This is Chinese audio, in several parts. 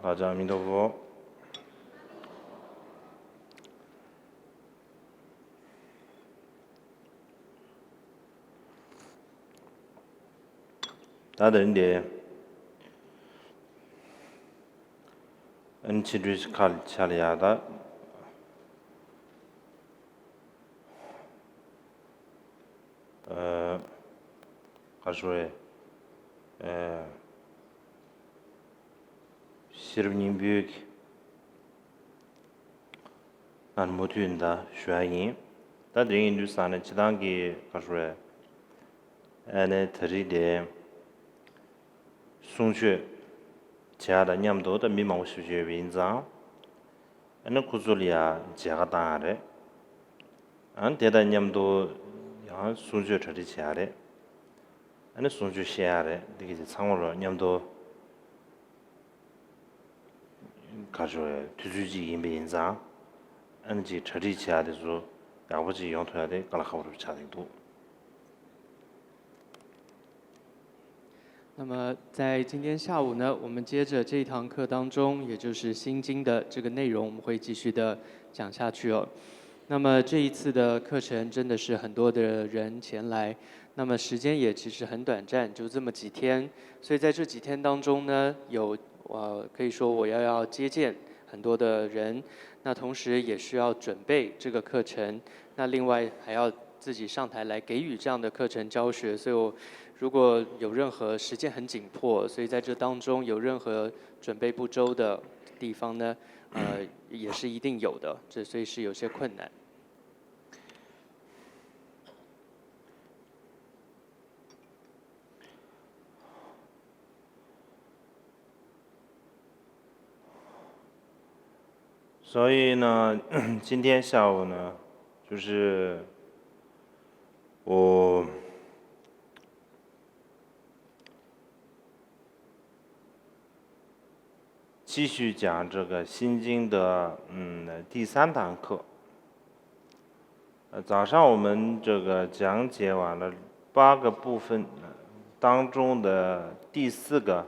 大家阿弥陀佛。다들 이제 은치주시 칼차리아다 가수에 시르님 büyük 난 모두인다 슈아인 다들 인두산의 지단기 가수에 안에 들이대 송学家的念头的迷茫数学文章，那库zu里啊，加大的，这的念头像送学车的钱的，那送学写的，这个是常我说念头，他说推出去一文章，这车的钱的时候，要不就用出来的，搞了好多钱的多。那么在今天下午呢，我们接着这一堂课当中，也就是《心经》的这个内容，我们会继续的讲下去哦。那么这一次的课程真的是很多的人前来，那么时间也其实很短暂，就这么几天。所以在这几天当中呢，可以说我要接见很多的人，那同时也需要准备这个课程，那另外还要自己上台来给予这样的课程教学，所以如果有任何时间很紧迫，所以在这当中有任何准备不周的地方呢，也是一定有的，所以是有些困难。所以呢，今天下午呢，就是我继续讲这个《心经》的第3堂课。早上我们这个讲解完了8个部分当中的第4个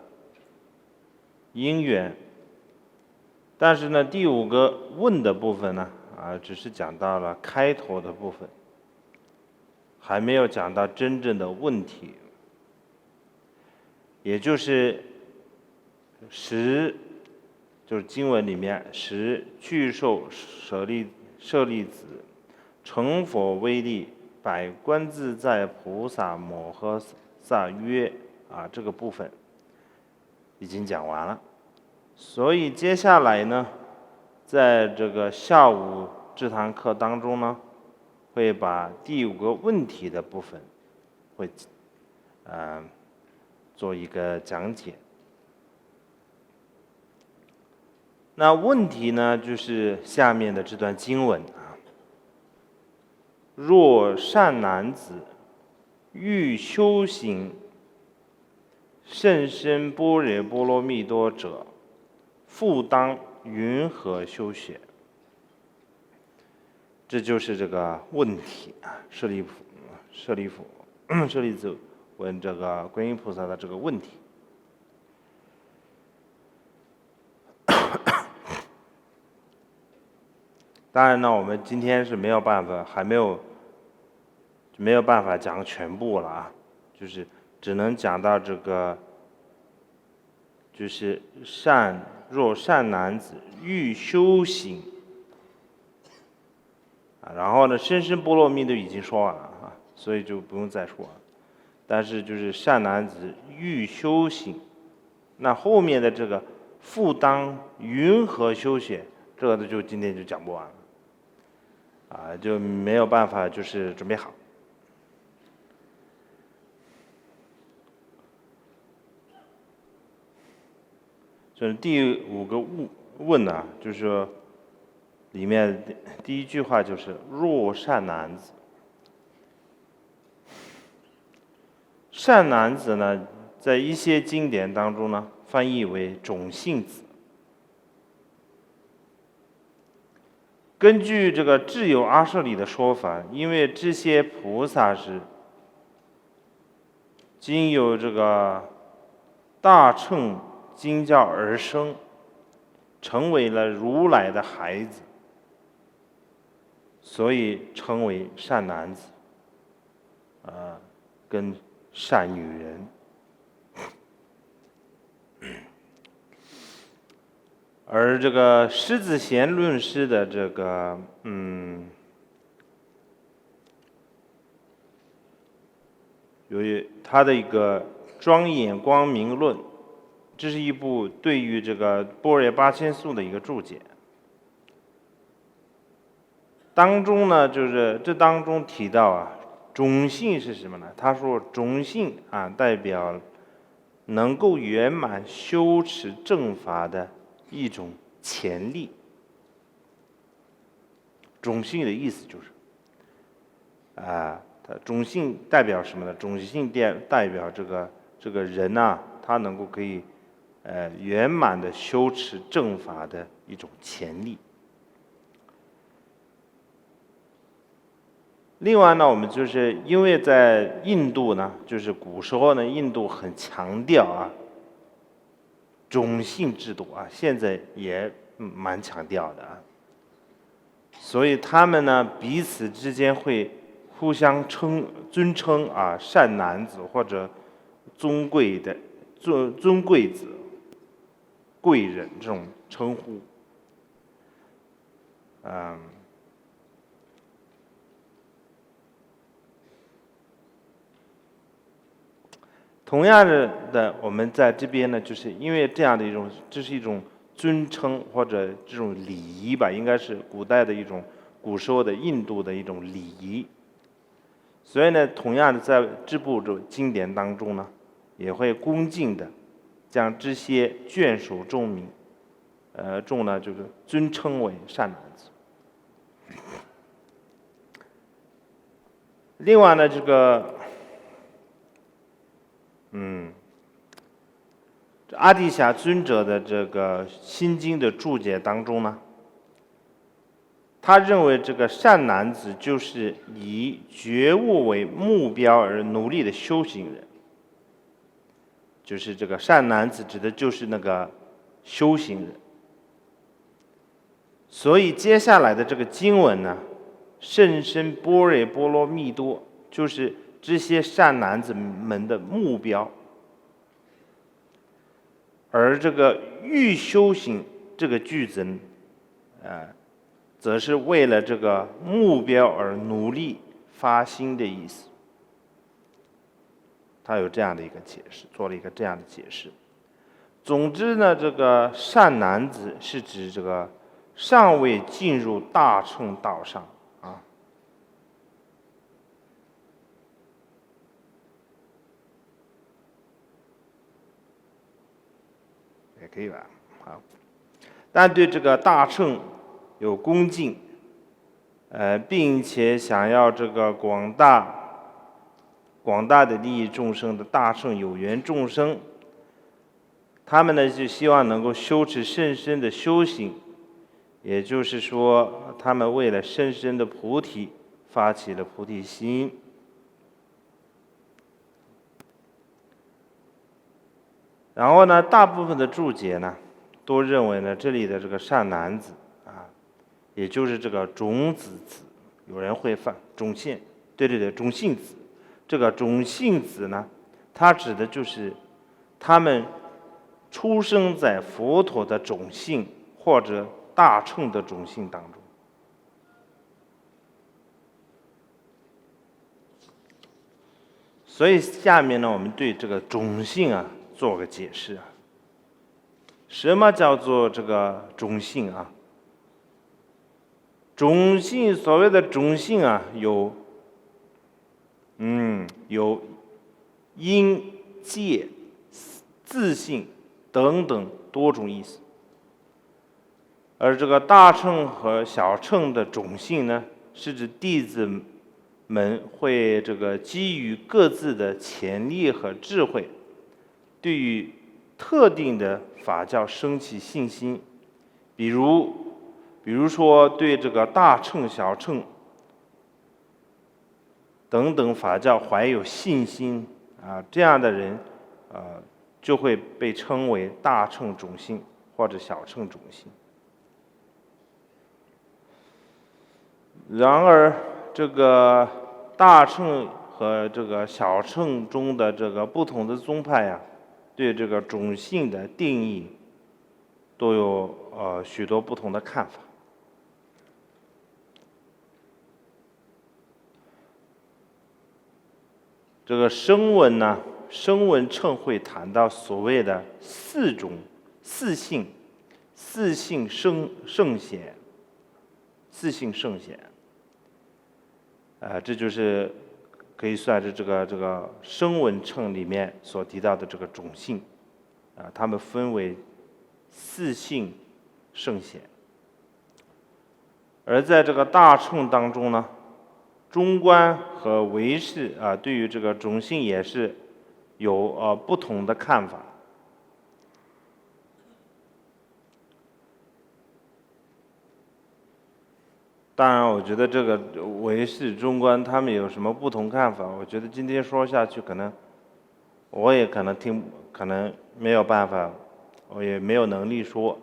因缘，但是呢，第5个问的部分呢，只是讲到了开头的部分，还没有讲到真正的问题，也就是就是经文里面具受舍利子，成佛威力，百观自在菩萨摩诃萨约这个部分已经讲完了。所以接下来呢，在这个下午这堂课当中呢，会把第5个问题的部分会做一个讲解。那问题呢，就是下面的这段经文若善男子欲修行甚深般若波罗蜜多者，复当云何修学？这就是这个问题舍利子问这个观音菩萨的这个问题。当然呢，我们今天是没有办法讲全部了就是只能讲到这个，就是若善男子欲修行然后呢，深深般若蜜都已经说完了所以就不用再说了。但是就是善男子欲修行，那后面的这个复当云何修学，这个就今天就讲不完了就没有办法就是准备好。就是第5个问就是说里面第1句话就是若善男子。善男子呢，在一些经典当中呢，翻译为种性子。根据这个智有阿舍里的说法，因为这些菩萨是经有这个大乘经教而生，成为了如来的孩子，所以称为善男子，跟善女人。而这个狮子贤论师的这个由于他的一个庄严光明论，这是一部对于这个般若八千颂的一个注解。当中呢，就是这当中提到啊，种性是什么呢？他说种性啊，代表能够圆满修持正法的一种潜力。种性的意思就是它种性代表什么呢？种性代表这个人啊，他能够可以圆满的修持正法的一种潜力。另外呢，我们就是因为在印度呢，就是古时候呢，印度很强调啊种姓制度啊，现在也蛮强调的啊，所以他们呢彼此之间会互相尊称啊善男子或者尊贵子、贵人这种称呼，同样的，我们在这边呢，就是因为这样的一种，这是一种尊称或者这种礼仪吧，应该是古代的一种古时候的印度的一种礼仪。所以呢，同样的在这部经典当中呢，也会恭敬的将这些眷属众民，呢就是尊称为善男子。另外呢，这个阿底峡尊者的这个《心经》的注解当中呢，他认为这个善男子就是以觉悟为目标而努力的修行人，就是这个善男子指的就是那个修行人。所以接下来的这个经文呢，甚深般若波罗蜜多，就是这些善男子们的目标。而这个欲修行这个句子呢，则是为了这个目标而努力发心的意思。他有这样的一个解释，做了一个这样的解释。总之呢，这个善男子是指这个尚未进入大乘道上啊。也可以吧，好。但对这个大乘有恭敬，并且想要这个广大的利益众生的大乘有缘众生，他们呢就希望能够修持甚深的修行，也就是说，他们为了甚深的菩提，发起了菩提心。然后呢，大部分的注解呢，都认为呢，这里的这个善男子啊，也就是这个种子子，有人会犯种姓，对，种姓子。这个种姓子呢，它指的就是他们出生在佛陀的种姓或者大乘的种姓当中。所以下面呢，我们对这个种姓啊做个解释啊。什么叫做这个种姓啊？种姓，所谓的种姓啊，有因、界、自性等等多种意思。而这个大乘和小乘的种姓呢，是指弟子们会这个基于各自的潜力和智慧，对于特定的法教升起信心，比如说对这个大乘、小乘等等法教怀有信心啊，这样的人就会被称为大乘种性或者小乘种性。然而，这个大乘和这个小乘中的这个不同的宗派呀，对这个种性的定义都有许多不同的看法。这个声闻呢，声闻乘会谈到所谓的四性圣贤，四性圣贤。这就是可以算是这个声闻乘里面所提到的这个种性，它们分为四性圣贤。而在这个大乘当中呢，中观和唯识对于这个种性也是有不同的看法。当然，我觉得这个唯识、中观他们有什么不同看法？我觉得今天说下去，可能我也可能没有办法，我也没有能力说。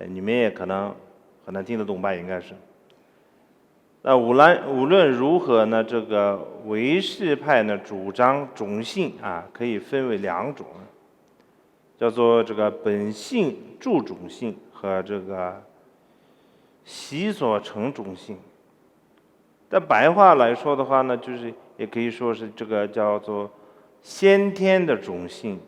你们也可能听得懂吧？应该是。那无论如何呢，这个唯识派呢主张种性可以分为两种，叫做这个本性助种性和这个习所成种性。在白话来说的话呢，就是也可以说是这个叫做先天的种性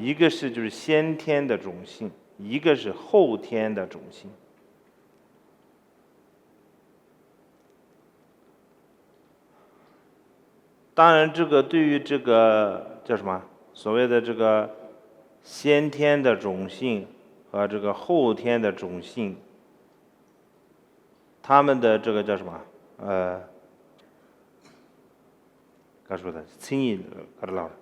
一个是就是先天的种性，一个是后天的种性。当然，这个对于这个叫什么所谓的这个先天的种性和这个后天的种性，他们的这个叫什么刚说的轻易搞得老了，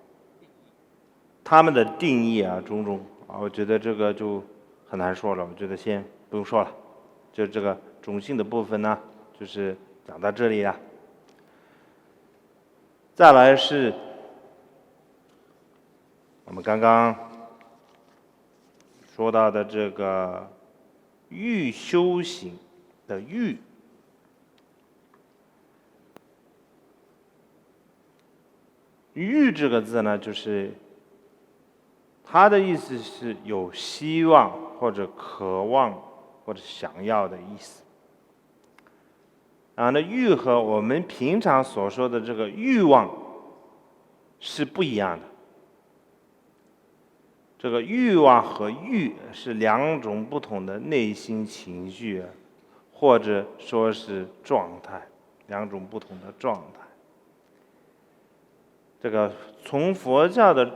他们的定义种种我觉得这个就很难说了，我觉得先不用说了，就这个种性的部分呢，就是讲到这里了。再来是我们刚刚说到的这个欲修行的欲，欲这个字呢，就是它的意思是有希望或者渴望或者想要的意思。那欲和我们平常所说的这个欲望是不一样的。这个欲望和欲是两种不同的内心情绪，或者说是状态，两种不同的状态。这个从佛教的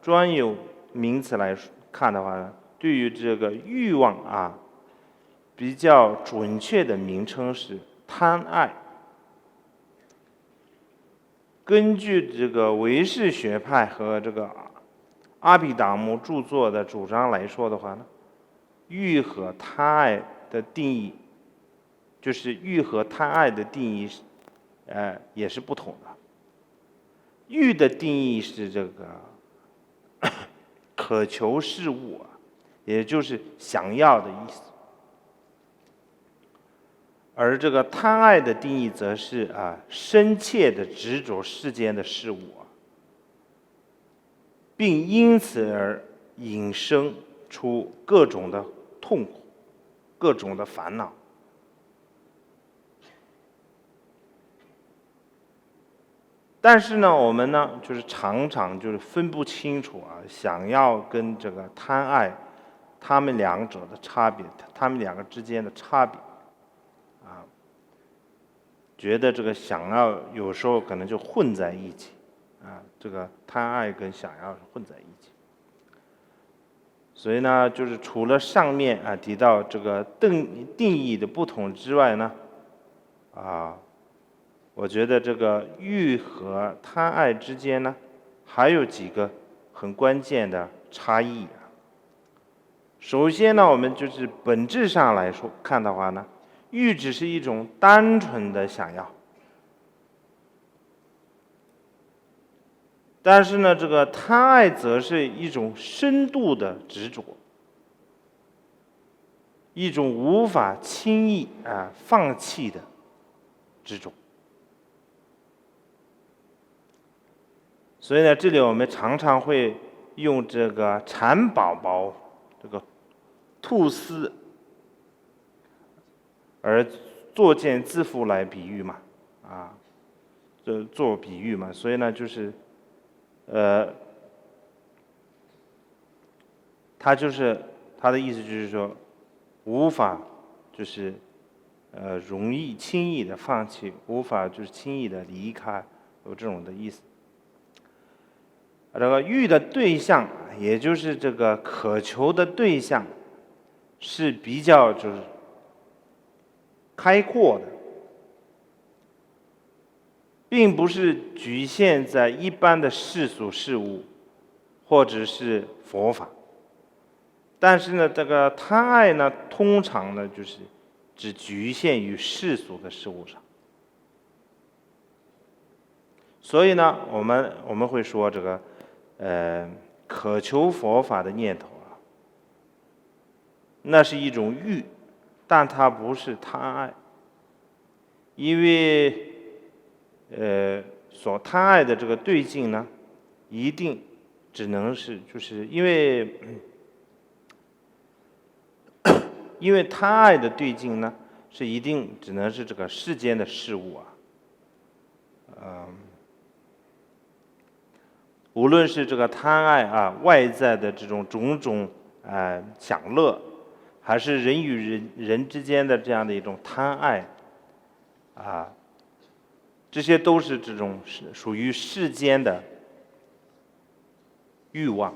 专有名词来看的话呢，对于这个欲望比较准确的名称是贪爱。根据这个唯识学派和这个阿毗达摩著作的主张来说的话呢，欲和贪爱的定义，就是欲和贪爱的定义也是不同的。欲的定义是这个渴求事物也就是想要的意思。而这个贪爱的定义则是深切的执着世间的事物并因此而引生出各种的痛苦、各种的烦恼。但是呢，我们呢就是常常就是分不清楚想要跟这个贪爱，他们两者的差别，他们两个之间的差别。觉得这个想要有时候可能就混在一起这个贪爱跟想要混在一起。所以呢，就是除了上面提到这个定义的不同之外呢我觉得这个欲和贪爱之间呢还有几个很关键的差异首先呢，我们就是本质上来说看的话呢，欲只是一种单纯的想要，但是呢，这个贪爱则是一种深度的执着，一种无法轻易放弃的执着。所以呢，这里我们常常会用这个蚕宝宝、这个菟丝而作茧自缚来比喻嘛，做比喻嘛。所以呢，就是他的意思就是说，无法就是容易轻易的放弃，无法就是轻易的离开，有这种的意思。这个欲的对象，也就是这个渴求的对象，是比较就是开阔的，并不是局限在一般的世俗事物或者是佛法。但是呢，这个贪爱呢，通常呢就是只局限于世俗的事物上。所以呢，我们会说这个渴求佛法的念头那是一种欲，但它不是贪爱，因为所贪爱的这个对境呢，一定只能是就是因为贪爱的对境呢，是一定只能是这个世间的事物无论是这个贪爱外在的这种种种享乐，还是人与人之间的这样的一种贪爱这些都是这种属于世间的欲望。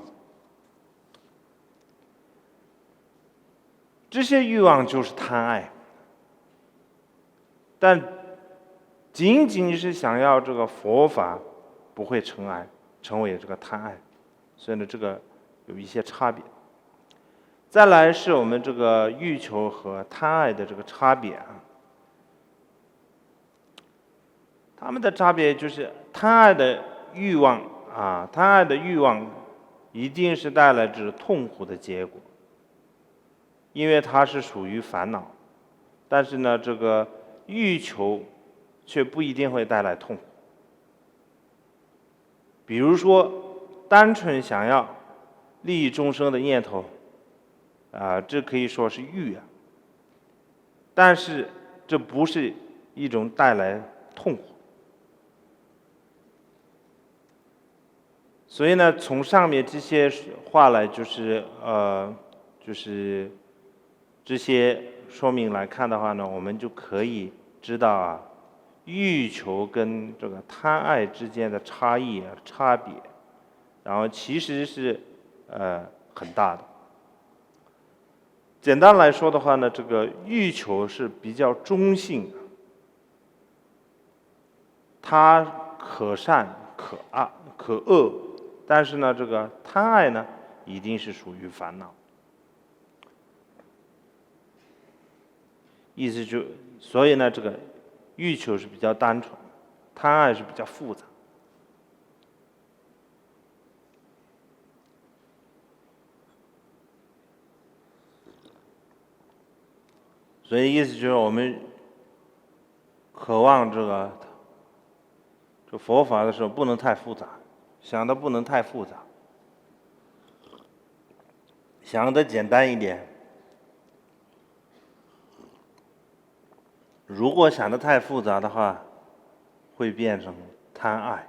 这些欲望就是贪爱，但仅仅是想要这个佛法，不会成为这个贪爱，所以呢，这个有一些差别。再来是我们这个欲求和贪爱的这个差别他们的差别就是贪爱的欲望一定是带来这痛苦的结果，因为它是属于烦恼。但是呢，这个欲求却不一定会带来痛苦。比如说，单纯想要利益众生的念头这可以说是欲但是这不是一种带来痛苦。所以呢，从上面这些话来就是这些说明来看的话呢，我们就可以知道欲求跟这个贪爱之间的差别，然后其实是很大的。简单来说的话呢，这个欲求是比较中性的，它可善可恶，但是呢，这个贪爱呢，一定是属于烦恼。所以呢，这个欲求是比较单纯，贪爱是比较复杂。所以意思就是我们渴望这佛法的时候不能太复杂，想的不能太复杂，想的简单一点。如果想的太复杂的话，会变成贪爱。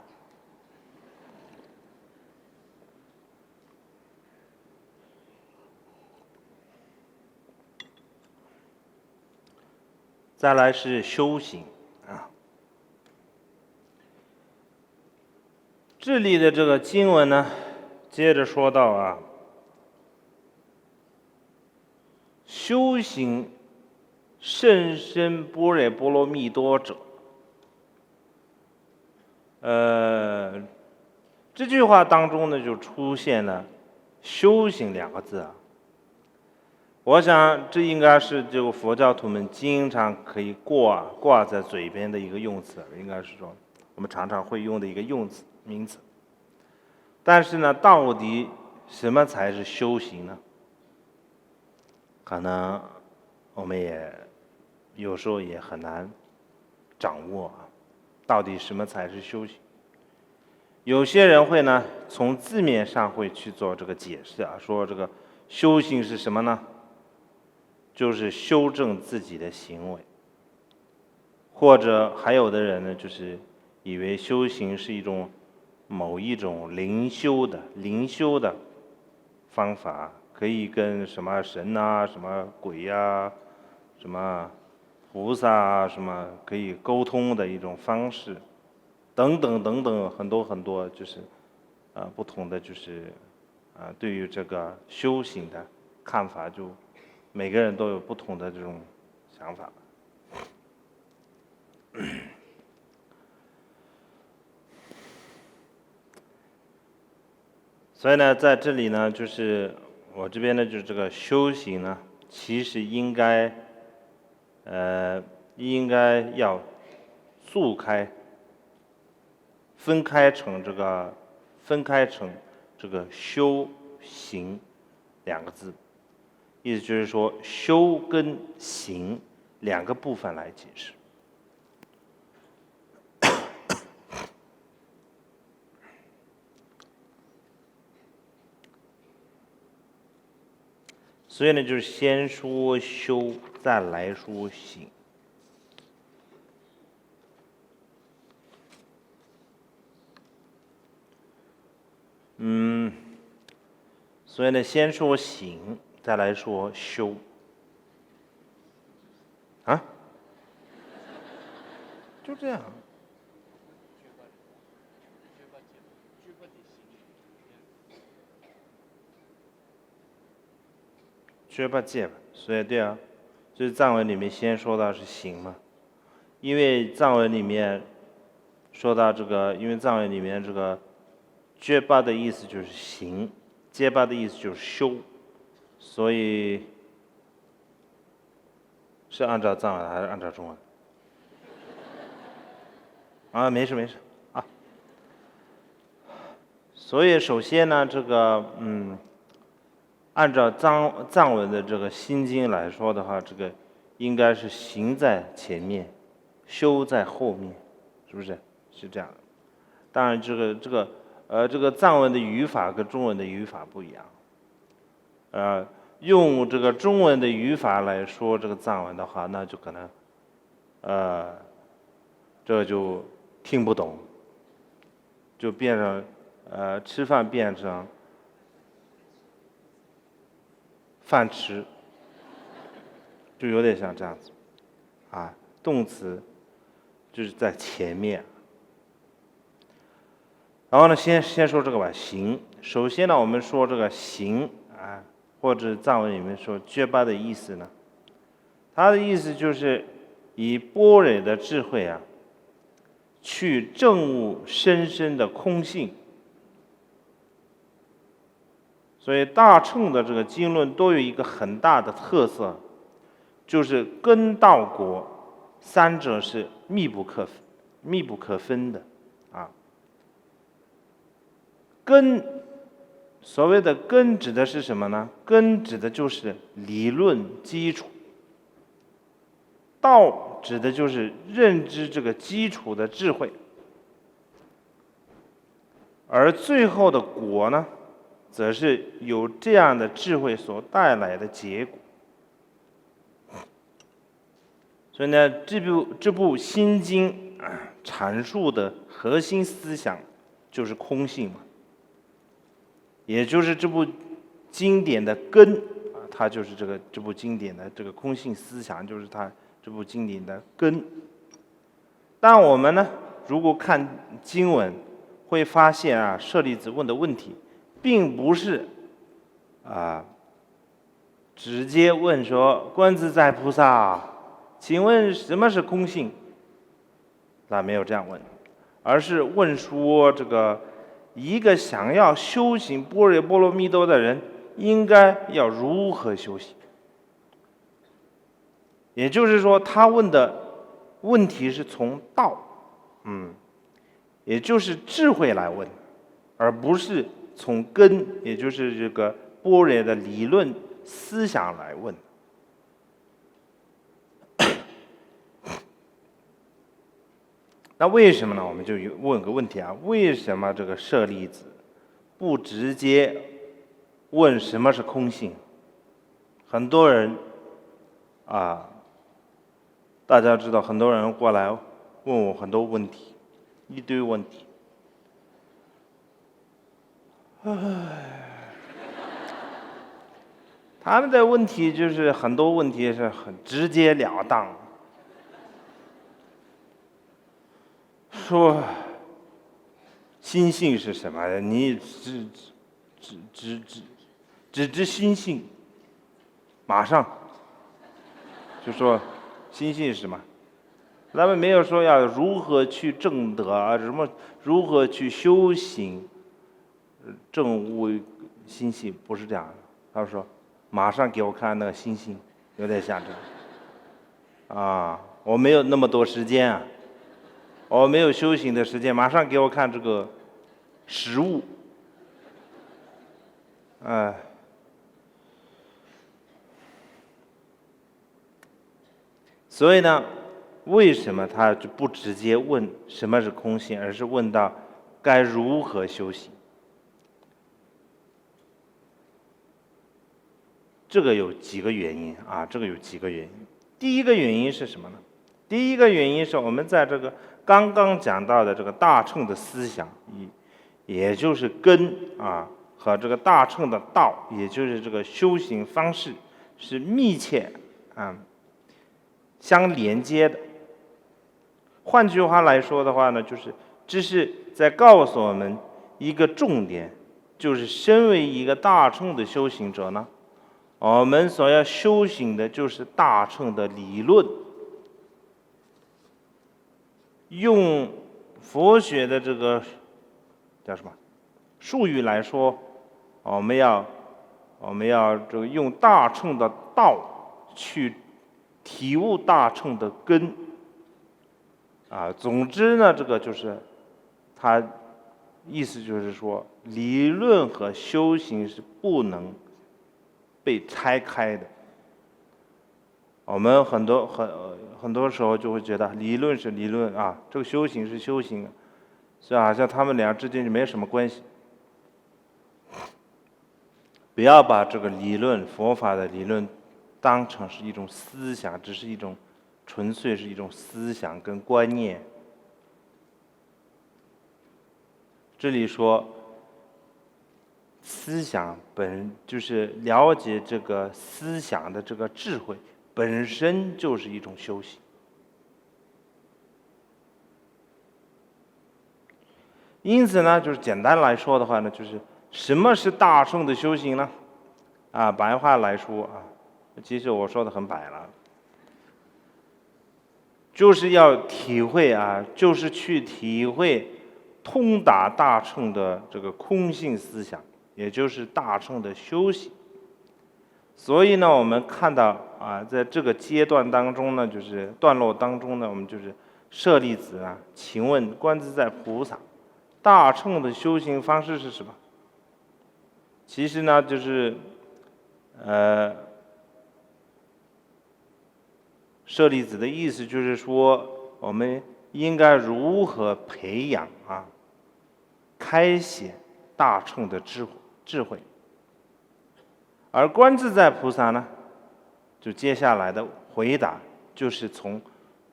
再来是修行这里的这个经文呢，接着说到修行甚深般若波罗蜜多者，这句话当中呢，就出现了“修行”两个字我想这应该是就佛教徒们经常可以挂在嘴边的一个用词，应该是说我们常常会用的一个名词。但是呢，到底什么才是修行呢？可能我们也有时候也很难掌握啊，到底什么才是修行？有些人会呢，从字面上会去做这个解释啊，说这个修行是什么呢？就是修正自己的行为，或者还有的人呢，就是以为修行是某一种灵修的方法，可以跟什么神啊、什么鬼呀、什么菩萨啊、什么可以沟通的一种方式，等等等等，很多就是不同的就是对于这个修行的看法，就每个人都有不同的这种想法。所以呢，在这里呢，就是我这边呢，就是这个修行呢，其实应该要分开成这个修行两个字，意思就是说修跟行两个部分来解释。所以呢，就是先说修，再来说行。所以呢，先说行，再来说修。啊？就这样。觉八戒吧，所以对啊，就是藏文里面先说到是行嘛，因为藏文里面说到这个，因为藏文里面这个觉八的意思就是行，戒八的意思就是修，所以是按照藏文还是按照中文？啊，没事啊。所以首先呢，这个按照藏文的这个心经来说的话，这个应该是行在前面，修在后面，是不是？是这样的。当然，这个藏文的语法跟中文的语法不一样。用这个中文的语法来说这个藏文的话，那就可能，这就听不懂，就变成吃饭变成饭吃，就有点像这样子，动词就是在前面。然后呢，先说这个吧，行。首先呢，我们说这个行或者藏文里面说觉八的意思呢，它的意思就是以般若的智慧去证悟深深的空性。所以大乘的这个经论都有一个很大的特色，就是根道果三者是密不可分的根，所谓的根指的是什么呢？根指的就是理论基础，道指的就是认知这个基础的智慧，而最后的果呢，则是有这样的智慧所带来的结果。所以呢，这部心经阐述的核心思想就是空性嘛，也就是这部经典的根它就是这部经典的这个空性思想，就是它这部经典的根。但我们呢，如果看经文，会发现舍利子问的问题，并不是直接问说观自在菩萨，请问什么是空性？那没有这样问，而是问说这个一个想要修行般若波罗蜜多的人，应该要如何修行？也就是说，他问的问题是从道，也就是智慧来问，而不是从根，也就是这个般若的理论思想来问。那为什么呢？我们就问个问题啊，为什么这个舍利子不直接问什么是空性？很多人啊，大家知道，很多人过来问我很多问题，一堆问题。他们的问题就是很多问题是很直截了当，说心性是什么？你只知心性，马上就说心性是什么？咱们没有说要如何去正德啊，如何去修行，证悟心性，不是这样的。他说马上给我看那个心性，有点像这样啊，我没有那么多时间啊，我没有修行的时间，马上给我看这个实物。所以呢，为什么他就不直接问什么是空性，而是问到该如何修行？这个有几个原因啊，第一个原因是什么呢？第一个原因是我们在这个刚刚讲到的这个大乘的思想，也就是根啊，和这个大乘的道，也就是这个修行方式，是密切相连接的。换句话来说的话呢，就是这是在告诉我们一个重点，就是身为一个大乘的修行者呢，我们所要修行的就是大乘的理论。用佛学的这个叫什么术语来说，我们要这个用大乘的道去体悟大乘的根啊。总之呢，这个就是他意思就是说，理论和修行是不能被拆开的。我们很多时候就会觉得理论是理论啊，这个修行是修行，是好像他们俩之间就没什么关系。不要把这个理论，佛法的理论当成是一种思想，只是一种纯粹是一种思想跟观念。这里说思想就是了解这个思想的这个智慧本身就是一种修行。因此呢，就是简单来说的话呢，就是什么是大乘的修行呢？啊，白话来说啊，其实我说的很白了，就是要体会啊，就是去体会通达大乘的这个空性思想，也就是大乘的修行。所以呢，我们看到啊，在这个阶段当中呢，就是段落当中呢，我们就是舍利子啊，请问观自在菩萨，大乘的修行方式是什么？其实呢，就是舍利子的意思就是说，我们应该如何培养啊，开显大乘的智慧。而观自在菩萨呢，就接下来的回答就是从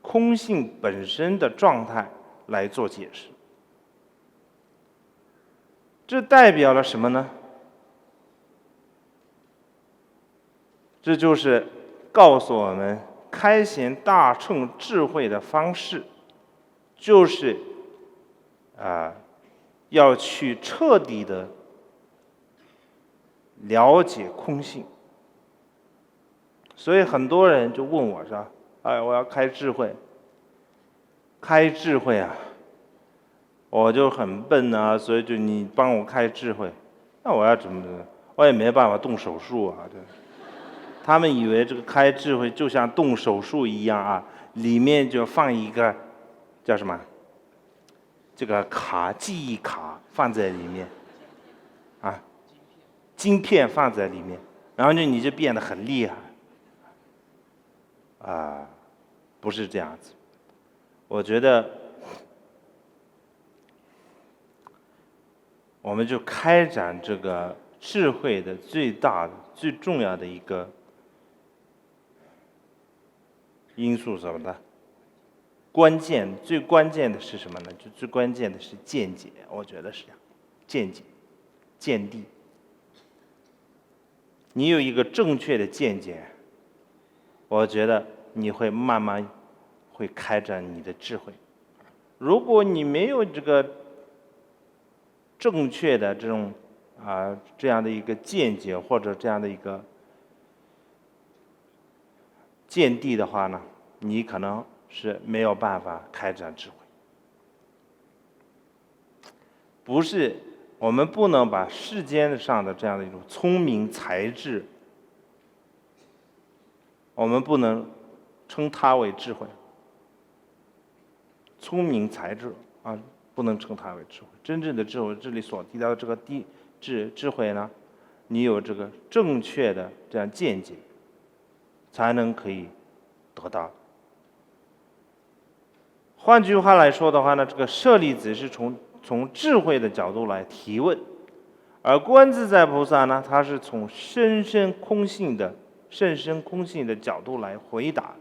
空性本身的状态来做解释。这代表了什么呢？这就是告诉我们开显大乘智慧的方式，就是要去彻底的了解空性。所以很多人就问我说：“哎，我要开智慧啊，我就很笨啊，所以就你帮我开智慧，那我要怎么？我也没办法动手术啊，对。”他们以为这个开智慧就像动手术一样啊，里面就放一个叫什么？这个记忆卡放在里面啊，晶片放在里面，然后你就变得很厉害啊，不是这样子。我觉得我们就开展这个智慧的最大的、最重要的一个因素什么呢？最关键的是什么呢？就最关键的是见解，我觉得是这样，见解、见地。你有一个正确的见解，我觉得你会慢慢会开展你的智慧。如果你没有这个正确的这种这样的一个见解或者这样的一个见地的话呢，你可能是没有办法开展智慧。不是，我们不能把世间上的这样的一种聪明才智，我们不能称它为智慧。聪明才智不能称它为智慧。真正的智慧，这里所提到的这个智慧呢，你有这个正确的这样见解，才能可以得到。换句话来说的话呢，这个舍利子是从智慧的角度来提问，而观自在菩萨呢，他是从甚深空性的角度来回答。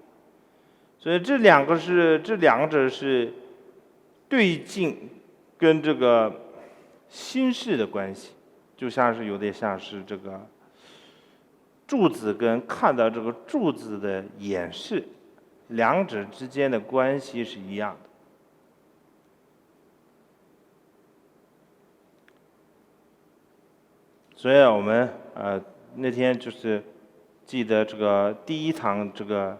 所以这两者是对境跟这个心事的关系，就像是有点像是这个柱子跟看到这个柱子的演示，两者之间的关系是一样的。所以我们那天就是记得这个第一堂这个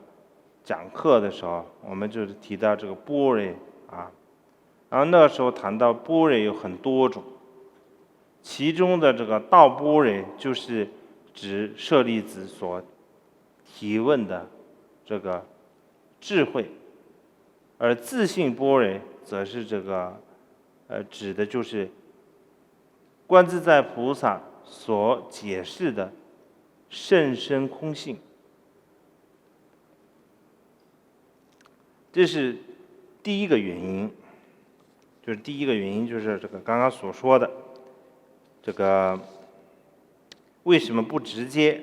讲课的时候，我们就是提到这个般若然后那时候谈到般若有很多种，其中的这个道般若就是指舍利子所提问的这个智慧，而自性般若则是这个指的就是观自在菩萨所解释的甚深空性。这是第一个原因，就是这个刚刚所说的这个为什么不直接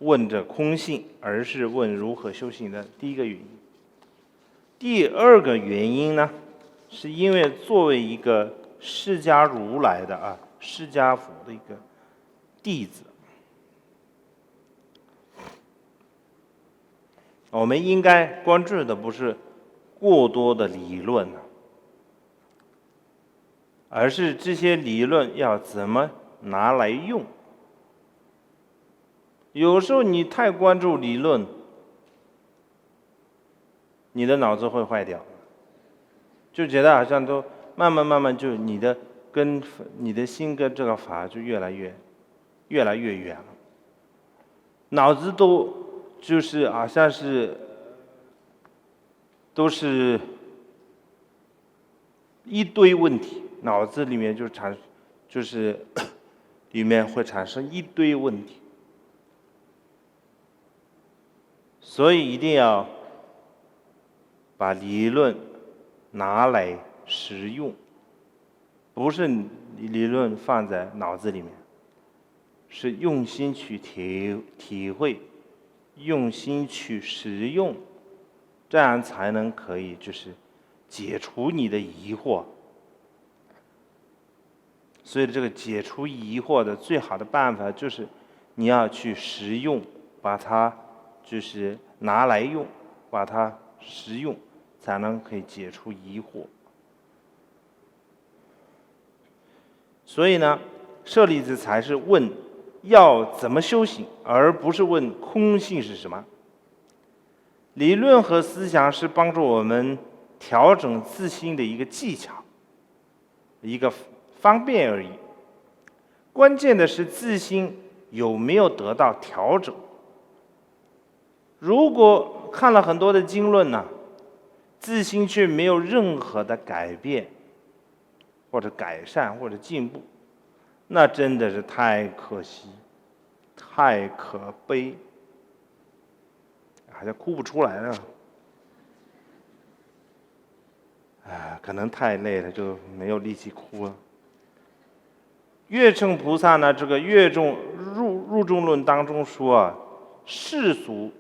问这空性，而是问如何修行的第一个原因。第二个原因呢，是因为作为一个释迦如来的释迦佛的一个弟子，我们应该关注的不是过多的理论，而是这些理论要怎么拿来用。有时候你太关注理论，你的脑子会坏掉，就觉得好像都慢慢就你的心跟这个法就越来越远了，脑子都就是好像是都是一堆问题，脑子里面就是里面会产生一堆问题。所以一定要把理论拿来实用，不是理论放在脑子里面，是用心去体会，用心去实用，这样才能可以就是解除你的疑惑。所以这个解除疑惑的最好的办法就是你要去实用，把它就是拿来用，把它实用，才能可以解除疑惑。所以呢，舍利子才是问要怎么修行，而不是问空性是什么。理论和思想是帮助我们调整自心的一个技巧，一个方便而已。关键的是自心有没有得到调整。如果看了很多的经论呢，自心却没有任何的改变，或者改善或者进步，那真的是太可惜，太可悲，好像哭不出来了。可能太累了，就没有力气哭了。月称菩萨呢，这个入中论当中说啊，世俗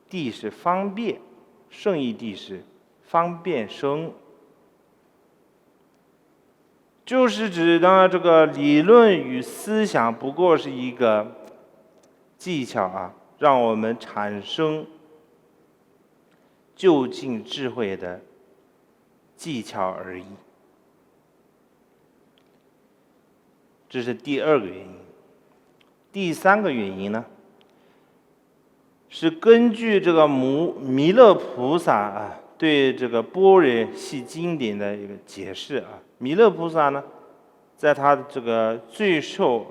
谛是方便，圣义谛是方便生，就是指呢这个理论与思想不过是一个技巧啊，让我们产生究竟智慧的技巧而已。这是第二个原因。第三个原因呢，是根据这个弥勒菩萨啊对这个般若系经典的一个解释啊，弥勒菩萨呢，在他的这个最受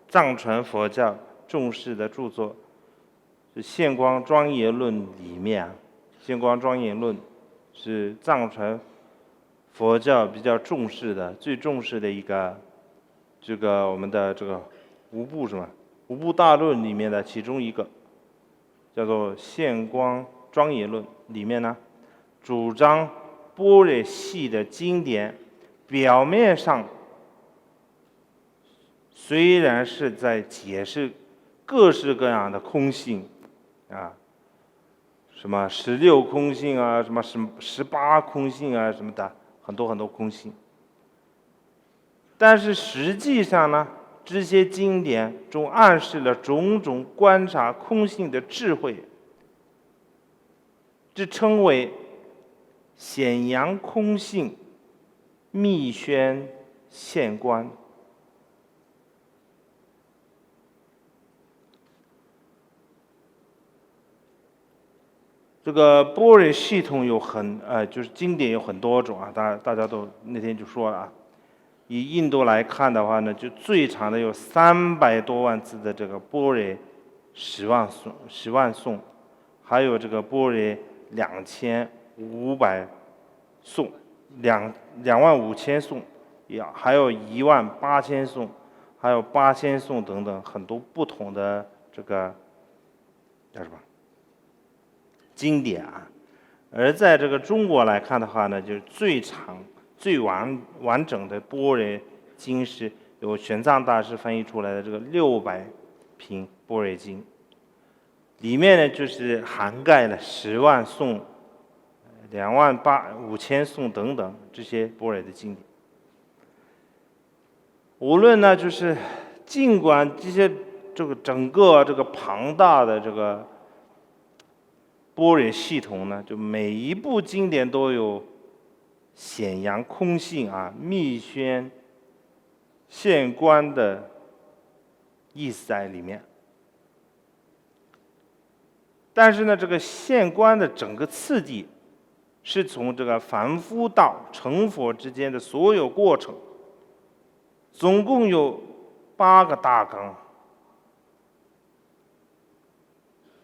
藏传佛教重视的著作是《现光庄严论》里面啊，《现光庄严论》是藏传佛教比较重视的、最重视的一个这个我们的这个五部大论里面的其中一个，叫做《现光庄严论》里面呢，主张般若系的经典表面上虽然是在解释各式各样的空性啊，什么16空性啊，什么18空性啊，什么的，很多空性。但是实际上呢，这些经典中暗示了种种观察空性的智慧，这称为显扬空性，密宣现观。这个般若系统有就是经典有很多种啊，大家都那天就说了啊。以印度来看的话呢，就最长的有300多万字的这个般若10万颂，还有这个般若2500颂，25000颂，还有18000颂，还有8000颂等等很多不同的这个叫什么经典啊。而在这个中国来看的话呢，就是最长最完整的般若经是由玄奘大师翻译出来的这个600品般若经，里面呢就是涵盖了10万颂、25000颂等等这些般若的经典。无论呢就是尽管这些这个整个这个庞大的这个般若系统呢，就每一部经典都有显扬空性啊、密宣现观的意思在里面，但是呢，这个现观的整个次第是从这个凡夫到成佛之间的所有过程，总共有8个大纲、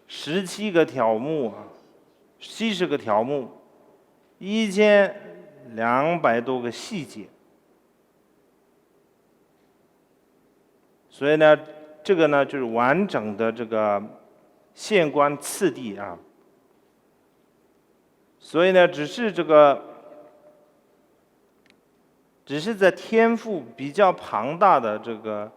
17个条目啊、70个条目、1200多个细节。所以呢，这个呢就是完整的这个现观次第啊。所以呢，只是在天赋比较庞大的这个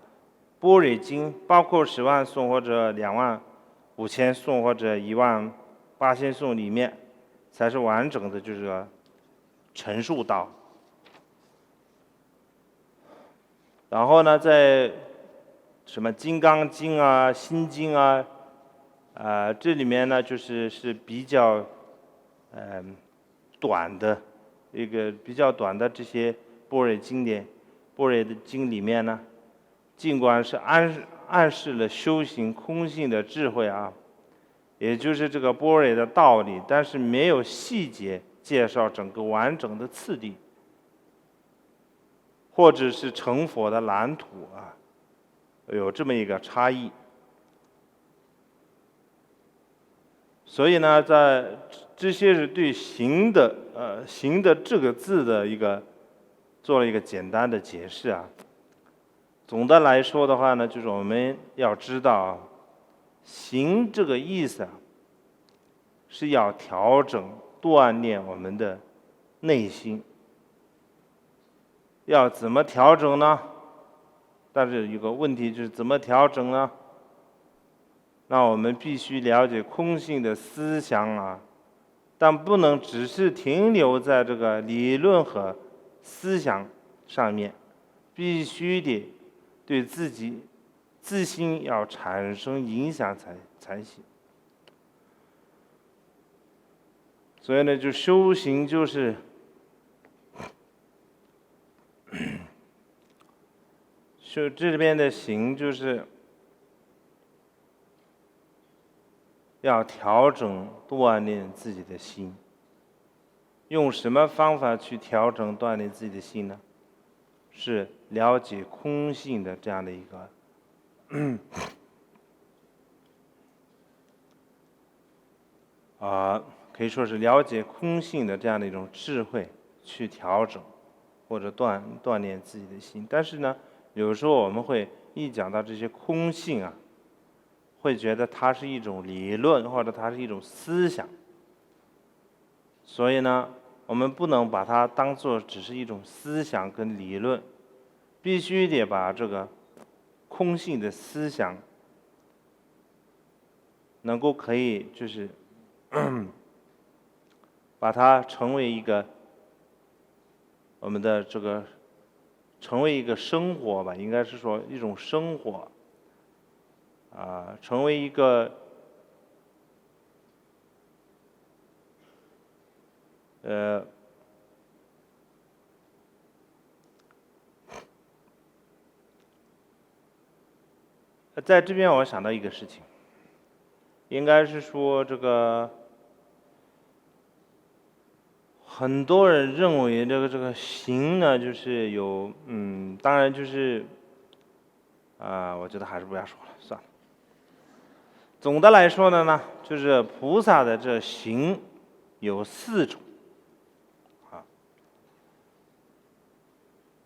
般若经，包括10万颂或者25000颂或者18000颂里面，才是完整的就是陈述道。然后呢，在什么《金刚经》啊、《心经》啊，这里面呢是比较短的比较短的这些般若经典，般若的经里面呢，尽管是暗示了修行空性的智慧啊，也就是这个般若的道理，但是没有细节介绍整个完整的次第，或者是成佛的蓝图啊，有这么一个差异。所以呢，在这些是对行的这个字的一个做了一个简单的解释啊。总的来说的话呢，就是我们要知道，行这个意思啊，是要调整、锻炼我们的内心。要怎么调整呢？但是有个问题就是怎么调整呢？那我们必须了解空性的思想啊，但不能只是停留在这个理论和思想上面，必须得对自心要产生影响才行。所以呢，就修行就是这边的行就是要调整锻炼自己的心。用什么方法去调整锻炼自己的心呢？是了解空性的这样的一个可以说是了解空性的这样的一种智慧去调整或者锻炼自己的心。但是呢，有时候我们会一讲到这些空性啊，会觉得它是一种理论或者它是一种思想，所以呢，我们不能把它当作只是一种思想跟理论，必须得把这个空性的思想能够可以就是把它成为一个我们的这个成为一个生活吧，应该是说一种生活成为一个在这边我想到一个事情，应该是说这个很多人认为这个行呢，就是有当然就是我觉得还是不要说了，算了。总的来说呢，就是菩萨的这行有4种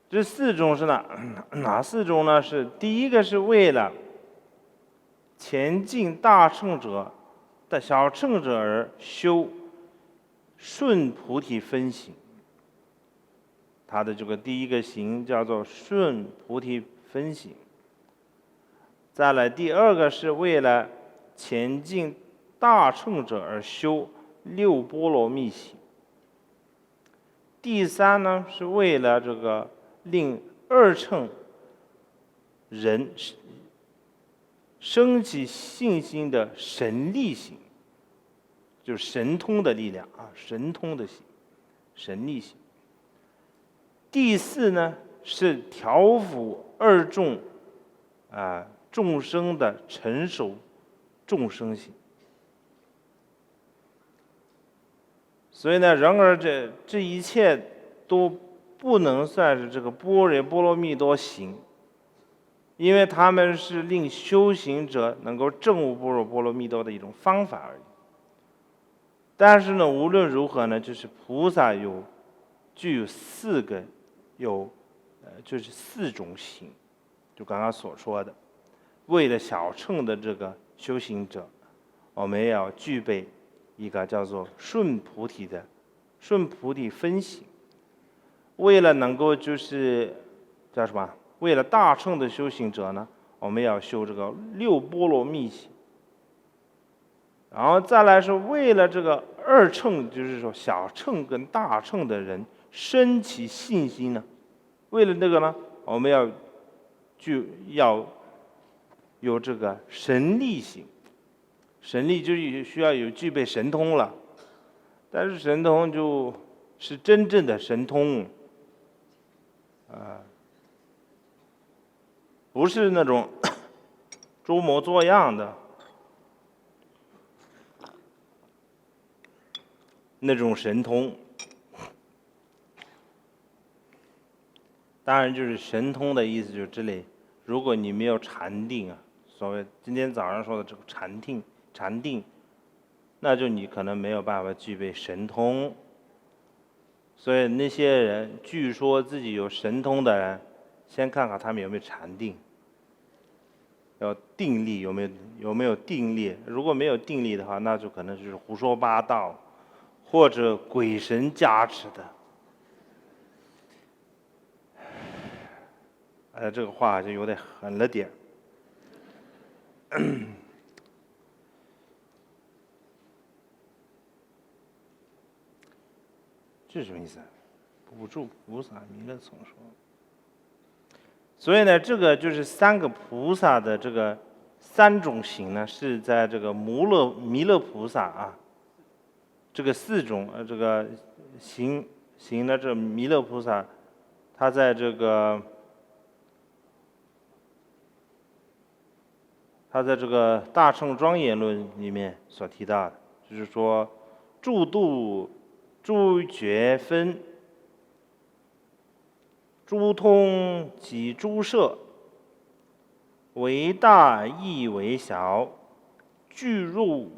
这4种是哪4种呢？是第一个是为了前进大乘者的小乘者而修顺菩提分行，他的这个第一个行叫做顺菩提分行。再来第二个是为了前进大乘者而修六波罗蜜行。第三呢，是为了这个令二乘人升起信心的神力行，就是神通的力量神通的行，神力行。第4呢，是调伏二众众生的成熟众生行。所以呢，然而这一切都不能算是这个般若波罗蜜多行，因为他们是令修行者能够证悟般若波罗蜜多的一种方法而已。但是呢，无论如何呢，就是菩萨具有4个就是4种行，就刚刚所说的，为了小乘的这个修行者，我们也要具备一个叫做顺菩提分行。为了能够就是叫什么？为了大乘的修行者呢，我们要修这个六波罗蜜行。然后再来是为了这个二乘，就是说小乘跟大乘的人升起信心呢，为了这个呢，我们要有这个神力行。神力就需要具备神通了，但是神通就是真正的神通不是那种装模作样的那种神通。当然就是神通的意思就是这里，如果你没有禅定所谓今天早上说的这个禅定，那就你可能没有办法具备神通所以那些人据说自己有神通的人，先看看他们有没有禅定，要定力有没有定力。如果没有定力的话，那就可能就是胡说八道，或者鬼神加持的。这个话就有点狠了点。这是什么意思？补助菩萨弥勒总说。所以呢，这个就是三个菩萨的这个三种行呢，是在这个弥勒菩萨啊，这个四种这个行的这弥勒菩萨，他在这个大乘庄严论里面所提到的，就是说诸度诸觉分，诸通及诸摄，为大亦为小，具入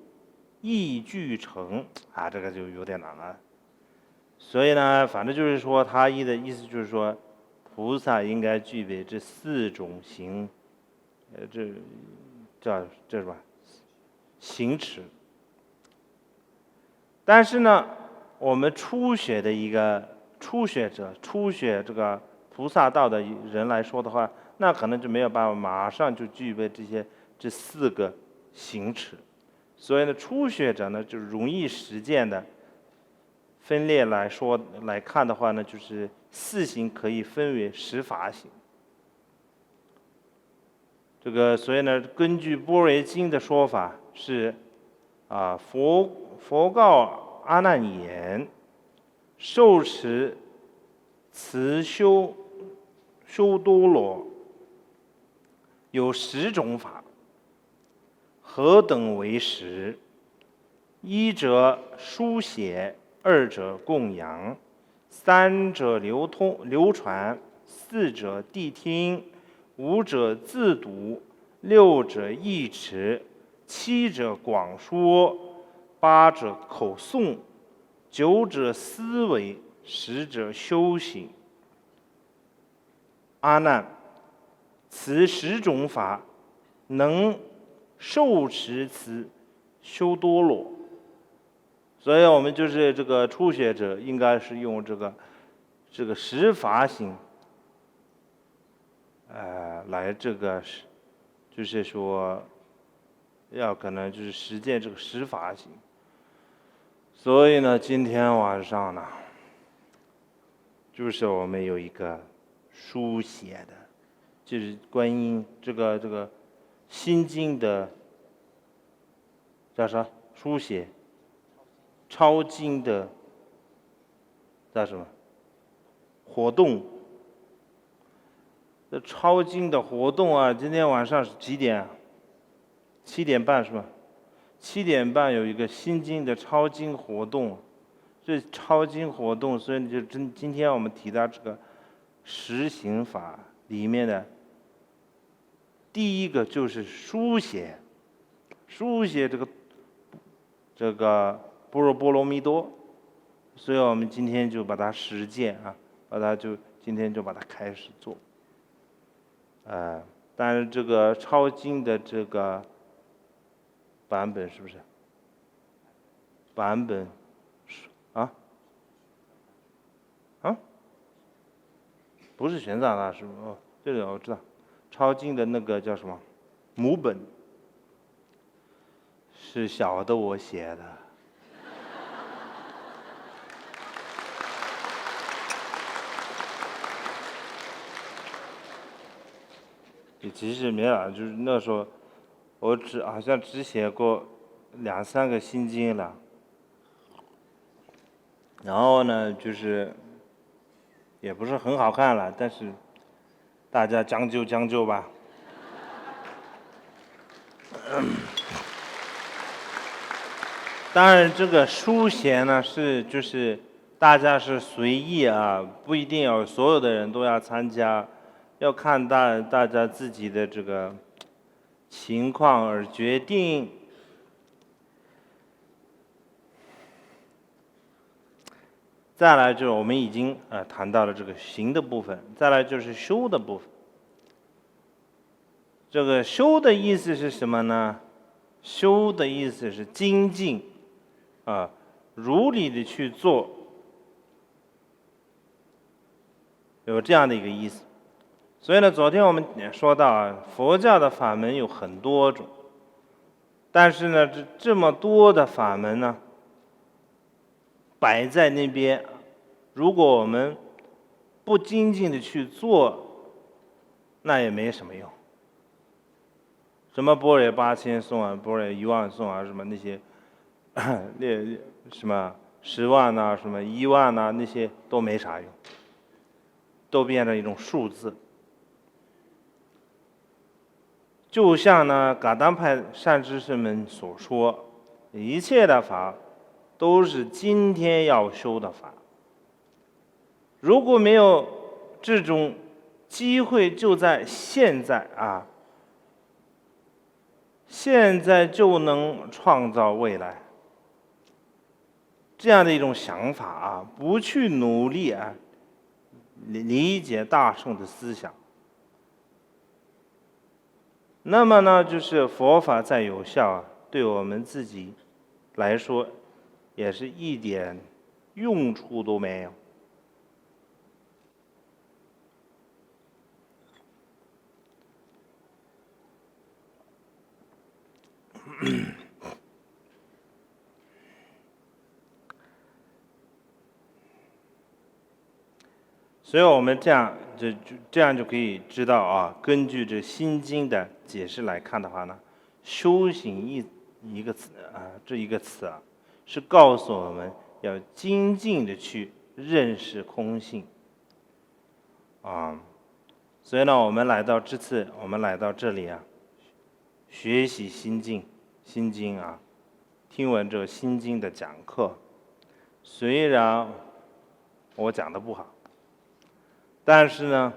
亦具成啊，这个就有点难了。所以呢，反正就是说，他的意思就是说，菩萨应该具备这四种行，这是吧？行持。但是呢，我们初学这个菩萨道的人来说的话，那可能就没有办法马上就具备这四个行持。所以呢，初学者呢就容易实践的分裂来看的话呢，就是四行可以分为十法行。所以呢，根据般若经的说法是，佛告阿难言，受持慈修多罗有10种法，何等为10？一者书写，二者供养，三者流传，四者谛听，五者自读，六者译持，七者广说，八者口诵，九者思维，10者修行。阿难，此10种法能受持此修多罗。所以我们就是这个初学者，应该是用这个10法行，来就是说，要可能就是实践这个10法行。所以呢，今天晚上呢，就是我们有一个书写的，就是观音这个心经的叫啥？书写抄经的叫什么活动？这抄经的活动啊，今天晚上是几点啊？7点半是吧？7点半有一个心经的抄经活动。这抄经活动，所以今天我们提到这个10行法里面的第一个就是书写这个般若波罗蜜多，所以我们今天就把它实践啊，今天就把它开始做。但是这个抄经的这个版本是不是？版本不是玄奘大师哦，这个我知道，抄经的那个叫什么母本，是小的我写的。其实没有，就是那时候我好像只写过2、3个心经了，然后呢就是也不是很好看了，但是大家将就吧。当然这个书写呢就是大家是随意啊，不一定所有的人都要参加，要看大家自己的这个情况而决定。再来就是我们已经谈到了这个行的部分，再来就是修的部分。这个修的意思是什么呢？修的意思是精进，如理的去做，有这样的一个意思。所以呢，昨天我们也说到啊，佛教的法门有很多种，但是呢，这么多的法门呢，摆在那边，如果我们不精进的去做，那也没什么用。什么般若8000颂啊，般若10000颂啊，什么那些，什么10万呐、什么1万呐、那些都没啥用，都变成一种数字。就像呢，噶当派善知识们所说，一切的法都是今天要修的法。如果没有这种机会，就在现在啊，现在就能创造未来。这样的一种想法啊，不去努力啊，理解大圣的思想。那么呢，就是佛法再有效啊，对我们自己来说，也是一点用处都没有。所以我们这样就可以知道啊，根据这《心经》的解释来看的话呢，修行一个词啊，这一个词啊，是告诉我们要精进的去认识空性啊。所以呢，我们来到这里啊，学习心经啊，听闻这个心经的讲课，虽然我讲的不好。但是呢，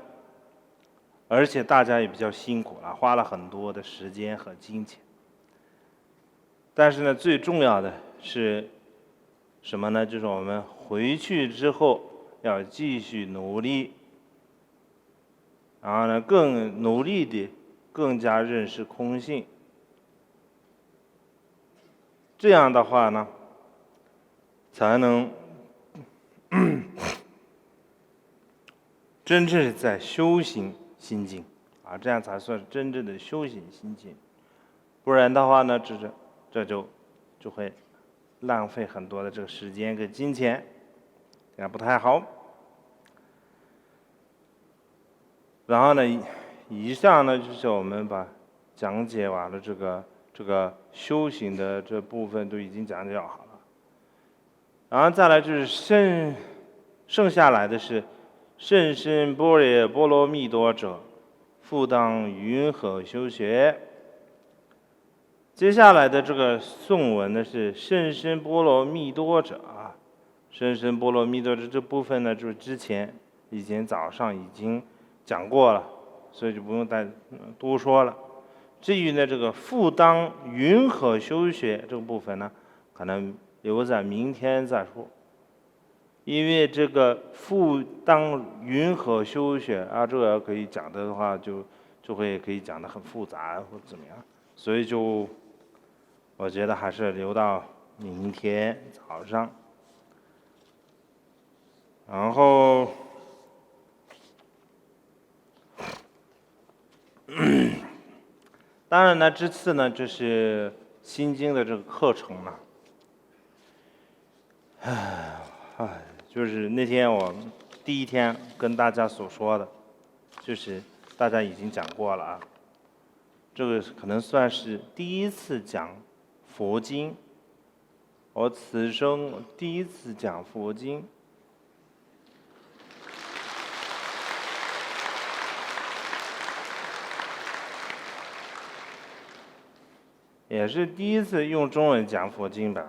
而且大家也比较辛苦了，花了很多的时间和金钱。但是呢，最重要的是什么呢？就是我们回去之后要继续努力，然后呢，更努力的更加认识空性。这样的话呢，才能真正是在修行心境啊，这样才算真正的修行心境。不然的话呢，这就会浪费很多的这个时间跟金钱，这样不太好。然后呢，以上呢就是我们把讲解完了这个修行的这部分都已经讲解好了，然后再来就是剩下来的是。甚深般若波罗蜜多者，复当云何修学？接下来的这个颂文呢是甚深波罗蜜多者啊，甚深波罗蜜多者这部分呢，就是以前早上已经讲过了，所以就不用再多说了。至于呢这个复当云何修学这个部分呢，可能留在明天再说。因为这个复当云何修学啊，这个可以讲的话就会可以讲得很复杂或者怎么样，所以我觉得还是留到明天早上。然后当然呢，这次呢就是心经的这个课程了，就是那天我第一天跟大家所说的，就是大家已经讲过了啊。这个可能算是第一次讲佛经，我此生第一次讲佛经。也是第一次用中文讲佛经吧。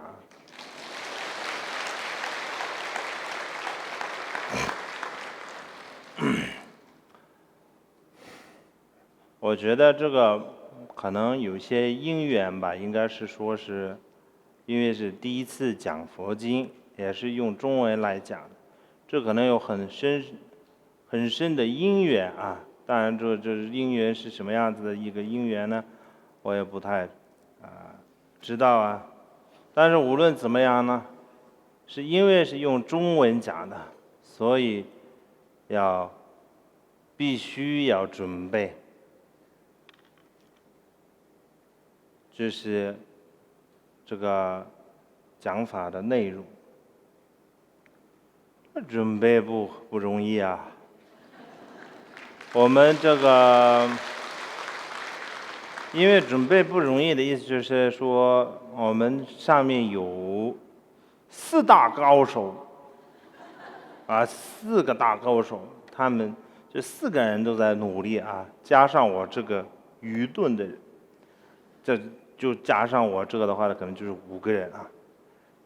我觉得这个可能有些因缘吧，应该是因为是第一次讲佛经，也是用中文来讲的，这可能有很深的因缘啊。当然这因缘是什么样子的一个因缘呢？我也不太知道啊。但是无论怎么样呢，是因为是用中文讲的，所以必须要准备，这是这个讲法的内容。准备不容易啊。我们这个因为准备不容易的意思就是说，我们上面有4大高手4个大高手，他们这4个人都在努力啊，加上我这个愚钝的人，这就加上我这个的话呢，可能就是5个人啊。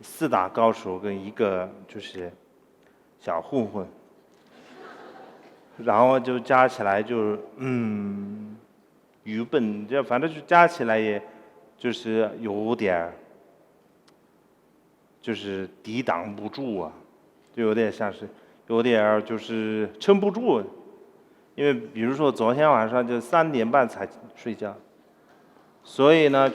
4大高手跟1个就是小混混，然后就加起来就是愚笨，这反正就加起来也就是有点就是抵挡不住啊，就有点像是有点就是撑不住。因为比如说昨天晚上就3点半才睡觉，所以呢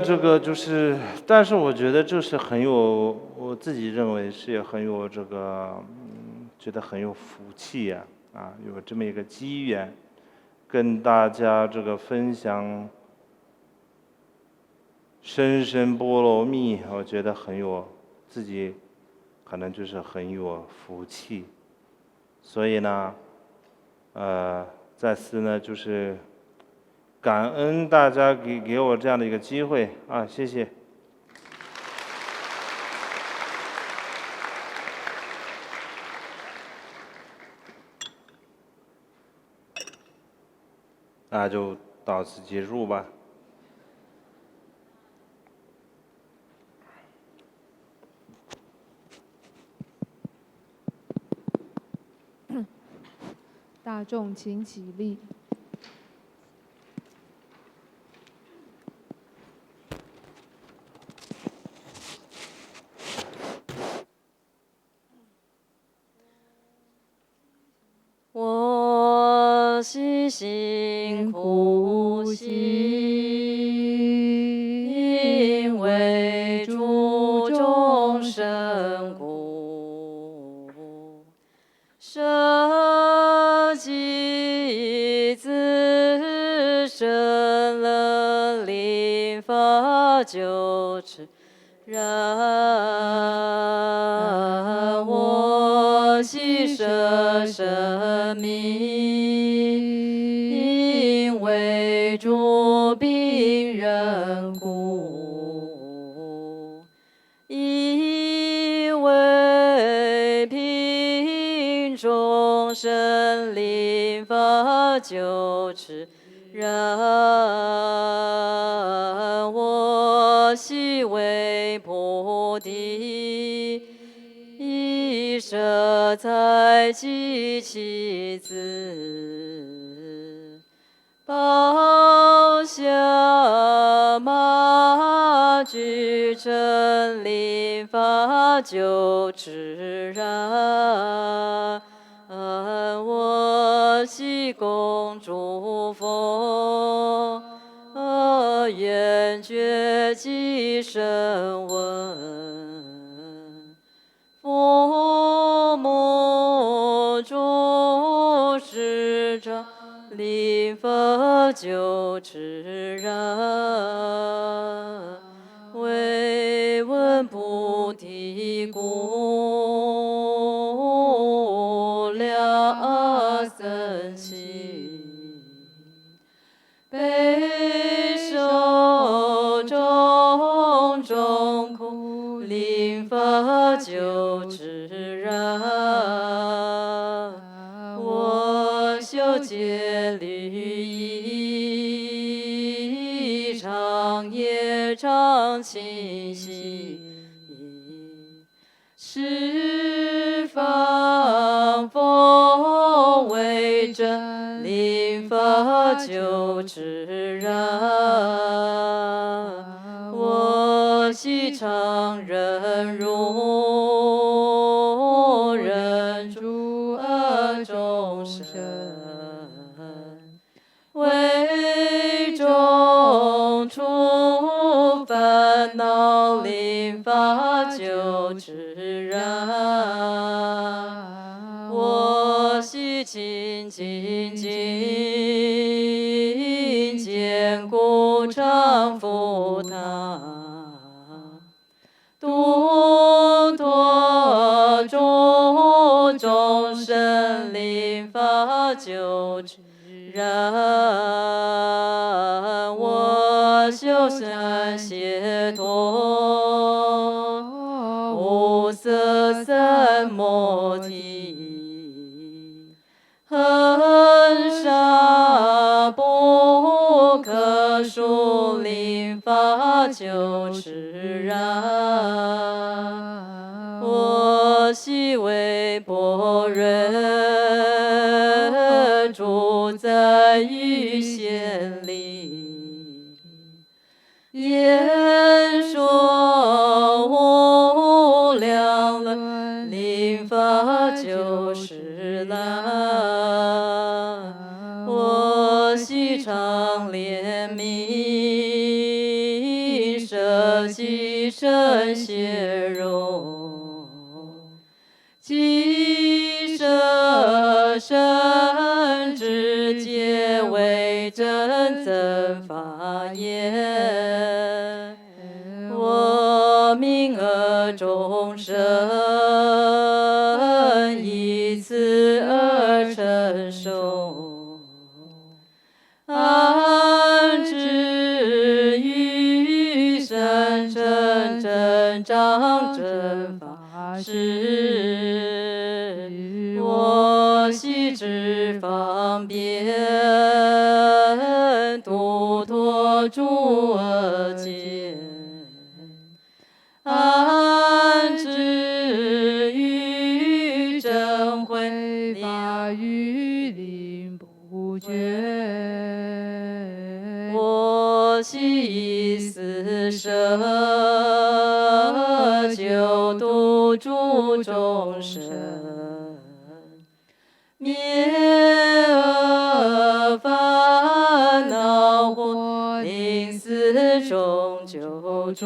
这个就是，但是我觉得这是很有，我自己认为是很有这个觉得很有福气呀有这么一个机缘跟大家这个分享深深波罗蜜，我觉得自己可能就是很有福气。所以呢再次呢就是感恩大家给我这样的一个机会啊，谢谢。那就到此结束吧。大众请起立。我悉心苦行，因为诸众生故，舍己自身了临法救持，然我悉舍生命，因为诸病人故，因为贫众生临法救持，然我悉为菩提，以舍财及其子，报下马具成临法救持，然我悉恭诸佛，愿觉即声闻，佛母诸师长临法救持，然为闻菩提故，了僧心，悲受种种苦，临法救持，然我修戒律仪，常业常清晰，十方佛为真，临法救持，然我悉常忍释然。我昔勤精进，坚固常福他，度脱众生临法救之然。我修善解脱，无色三摩提，恒沙不可数临法救释然。我昔为般若，住在于显理，言说无量轮，临法救释难。我昔常怜悯，舍己身血肉，即舍身之皆为真增法言。我名恶众生，以此而承受，安置于生成真障真法时，我昔知方便，度脱诸恶见，安置于正慧法于临不绝。我昔以四舍，救度诸众生，灭恶烦恼祸，令四众救助。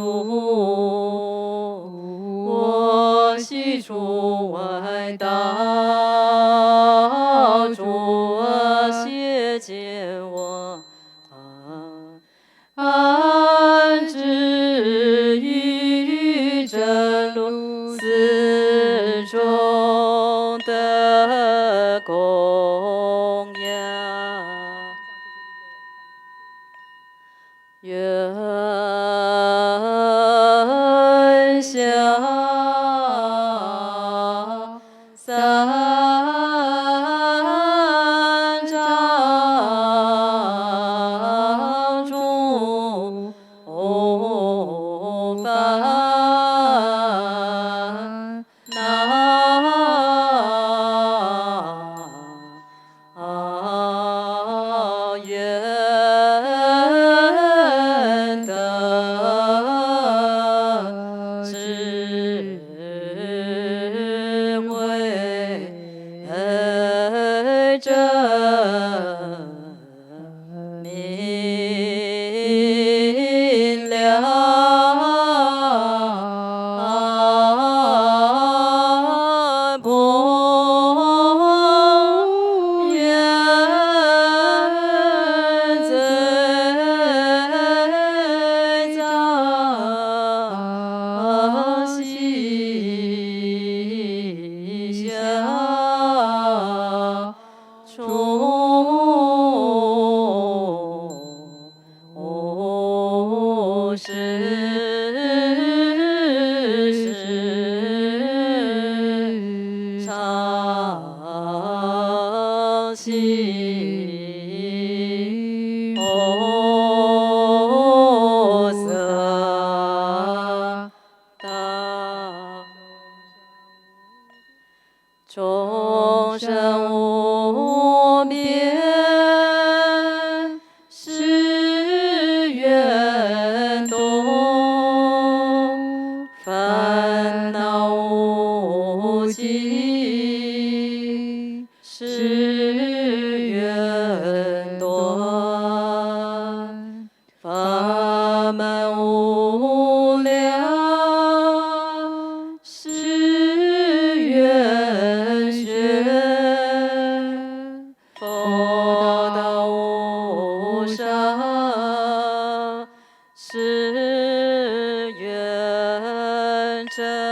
我昔出外道，诸恶邪见我，安置于真路，四众的供养。愿下三障诸烦恼，愿得智慧真明了，不愿罪障悉消除世常行无色大，众生无边誓愿度，烦恼无尽誓愿断，法门无量誓是愿真。